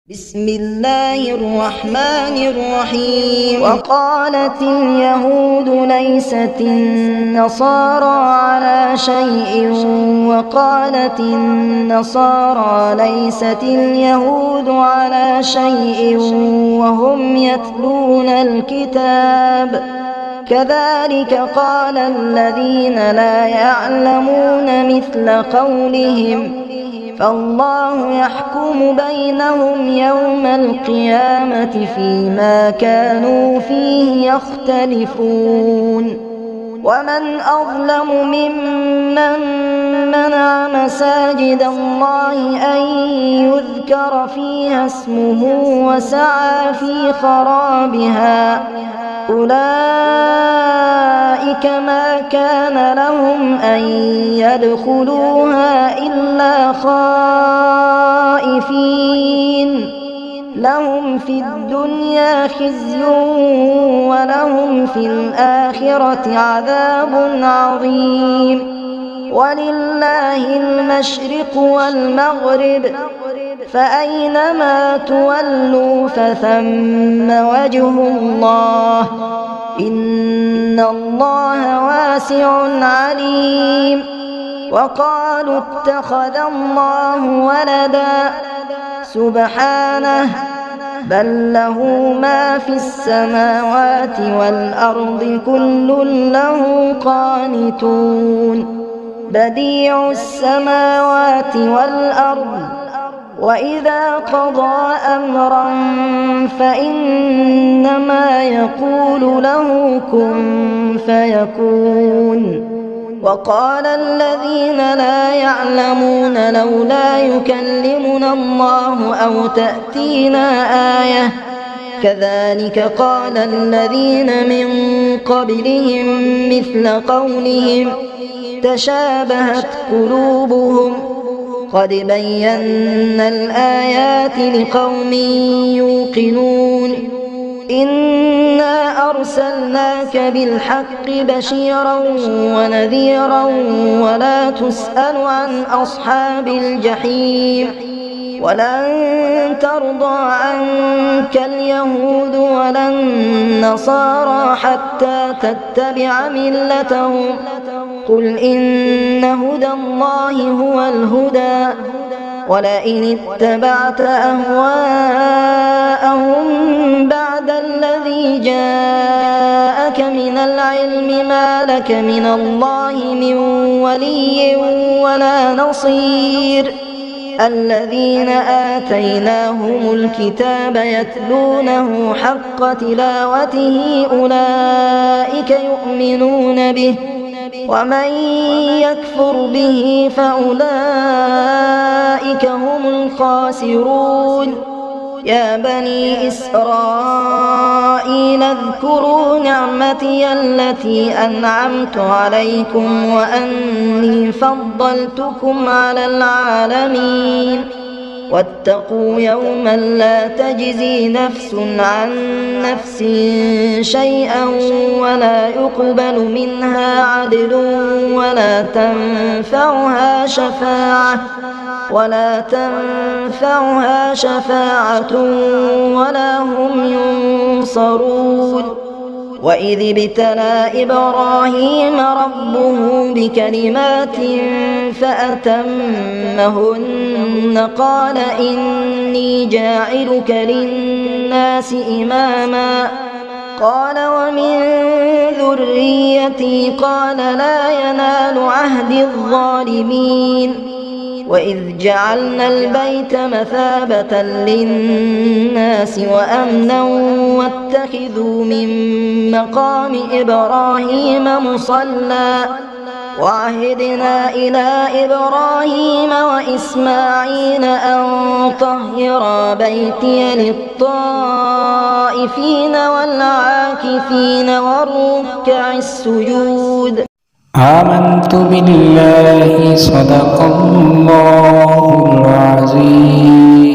بسم الله الرحمن الرحيم. وقالت اليهود ليست النصارى على شيء وقالت النصارى ليست اليهود على شيء وهم يتلون الكتاب كذلك قال الذين لا يعلمون مثل قولهم فالله يحكم بينهم يوم القيامة فيما كانوا فيه يختلفون. ومن أظلم ممن منع مساجد الله أن يذكر فيها اسمه وسعى في خرابها أولئك ما كان لهم أن يدخلوها إلا خائفين لهم في الدنيا خزي ولهم في الآخرة عذاب عظيم. ولله المشرق والمغرب فأينما تولوا فثم وجه الله إن الله واسع عليم. وقالوا اتخذ الله ولدا سبحانه بل له ما في السماوات والأرض كل له قانتون بديع السماوات والأرض وإذا قضى أمرا فإنما يقول له كن فيكون. وقال الذين لا يعلمون لولا يكلمنا الله أو تأتينا آية كذلك قال الذين من قبلهم مثل قولهم تشابهت قلوبهم قد بينا الآيات لقوم يوقنون. إنا أرسلناك بالحق بشيرا ونذيرا ولا تسأل عن أصحاب الجحيم. ولن ترضى عنك اليهود ولا النصارى حتى تتبع ملتهم قل إن هدى الله هو الهدى ولئن اتبعت أهواءهم بعد الذي جاءك من العلم ما لك من الله من ولي ولا نصير. الذين آتيناهم الكتاب يتلونه حق تلاوته أولئك يؤمنون به ومن يكفر به فأولئك هم الخاسرون. يا بني إسرائيل اذكروا نعمتي التي أنعمت عليكم وأني فضلتكم على العالمين. واتقوا يوما لا تجزي نفس عن نفس شيئا ولا يقبل منها عدل ولا تنفعها شفاعة ولا هم ينصرون. وإذ ابتلى إبراهيم ربه بكلمات فأتمهن قال إني جاعلك للناس إماما قال ومن ذريتي قال لا ينال عهد الظالمين. وإذ جعلنا البيت مثابة للناس وأمنا واتخذوا من مقام إبراهيم مصلى وعهدنا إلى إبراهيم وإسماعيل أن طهرا بيتي للطائفين والعاكفين والركع السجود. آمنت بالله صدق الله العظيم.